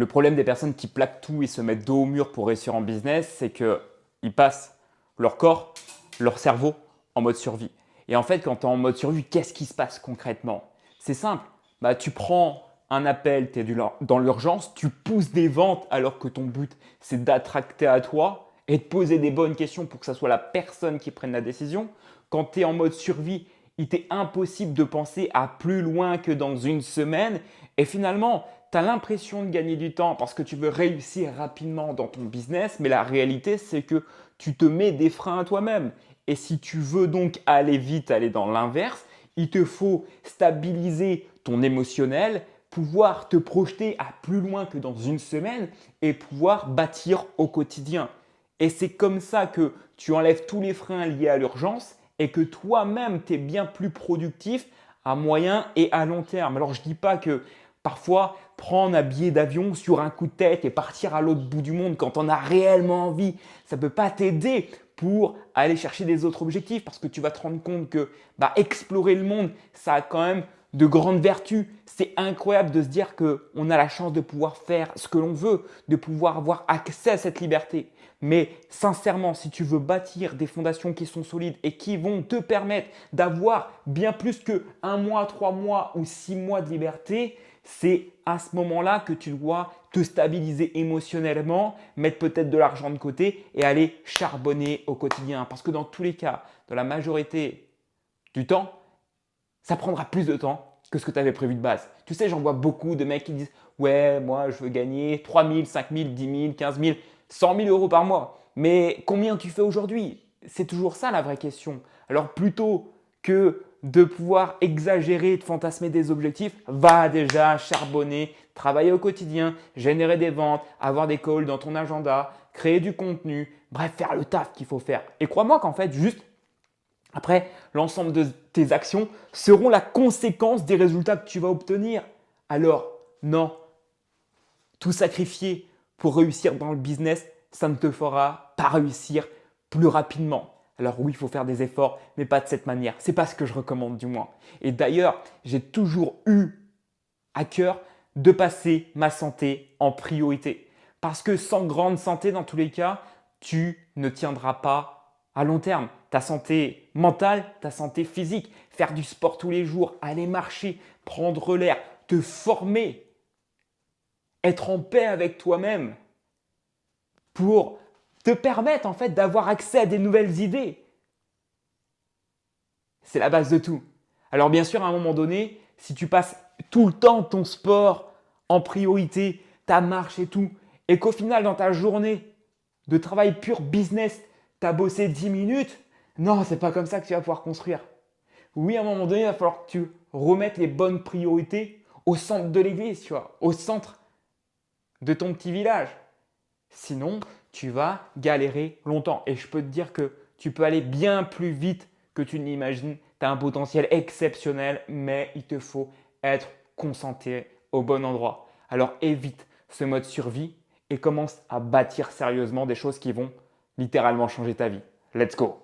Le problème des personnes qui plaquent tout et se mettent dos au mur pour réussir en business, c'est qu'ils passent leur corps, leur cerveau en mode survie. Et en fait, quand tu es en mode survie, qu'est-ce qui se passe concrètement? C'est simple. Tu prends un appel, tu es dans l'urgence, tu pousses des ventes alors que ton but, c'est d'attracter à toi et de poser des bonnes questions pour que ce soit la personne qui prenne la décision. Quand tu es en mode survie, il t'est impossible de penser à plus loin que dans une semaine. Et finalement, tu as l'impression de gagner du temps parce que tu veux réussir rapidement dans ton business, mais la réalité, c'est que tu te mets des freins à toi-même. Et si tu veux donc aller vite, aller dans l'inverse, il te faut stabiliser ton émotionnel, pouvoir te projeter à plus loin que dans une semaine et pouvoir bâtir au quotidien. Et c'est comme ça que tu enlèves tous les freins liés à l'urgence et que toi-même, tu es bien plus productif à moyen et à long terme. Alors, je ne dis pas que parfois, prendre un billet d'avion sur un coup de tête et partir à l'autre bout du monde quand on a réellement envie, ça ne peut pas t'aider pour aller chercher des autres objectifs parce que tu vas te rendre compte que explorer le monde, ça a quand même de grandes vertus. C'est incroyable de se dire qu'on a la chance de pouvoir faire ce que l'on veut, de pouvoir avoir accès à cette liberté. Mais sincèrement, si tu veux bâtir des fondations qui sont solides et qui vont te permettre d'avoir bien plus que 1 mois, 3 mois ou 6 mois de liberté, c'est à ce moment-là que tu dois te stabiliser émotionnellement, mettre peut-être de l'argent de côté et aller charbonner au quotidien. Parce que dans tous les cas, dans la majorité du temps, ça prendra plus de temps que ce que tu avais prévu de base. Tu sais, j'en vois beaucoup de mecs qui disent « Ouais, moi, je veux gagner 3 000, 5 000, 10 000, 15 000, 100 000 euros par mois. » Mais combien tu fais aujourd'hui? C'est toujours ça la vraie question. Alors plutôt que de pouvoir exagérer, de fantasmer des objectifs, va déjà charbonner, travailler au quotidien, générer des ventes, avoir des calls dans ton agenda, créer du contenu, bref, faire le taf qu'il faut faire. Et crois-moi qu'en fait, juste après, l'ensemble de tes actions seront la conséquence des résultats que tu vas obtenir. Alors, non, tout sacrifier pour réussir dans le business, ça ne te fera pas réussir plus rapidement. Alors oui, il faut faire des efforts, mais pas de cette manière. Ce n'est pas ce que je recommande du moins. Et d'ailleurs, j'ai toujours eu à cœur de passer ma santé en priorité. Parce que sans grande santé, dans tous les cas, tu ne tiendras pas à long terme. Ta santé mentale, ta santé physique, faire du sport tous les jours, aller marcher, prendre l'air, te former, être en paix avec toi-même pour te permettre en fait d'avoir accès à des nouvelles idées. C'est la base de tout. Alors bien sûr, à un moment donné, si tu passes tout le temps ton sport en priorité, ta marche et tout, et qu'au final, dans ta journée de travail pur business, tu as bossé 10 minutes, non, c'est pas comme ça que tu vas pouvoir construire. Oui, à un moment donné, il va falloir que tu remettes les bonnes priorités au centre de l'église, tu vois, au centre de ton petit village. Sinon, tu vas galérer longtemps. Et je peux te dire que tu peux aller bien plus vite que tu ne l'imagines. Tu as un potentiel exceptionnel, mais il te faut être concentré au bon endroit. Alors évite ce mode survie et commence à bâtir sérieusement des choses qui vont littéralement changer ta vie. Let's go!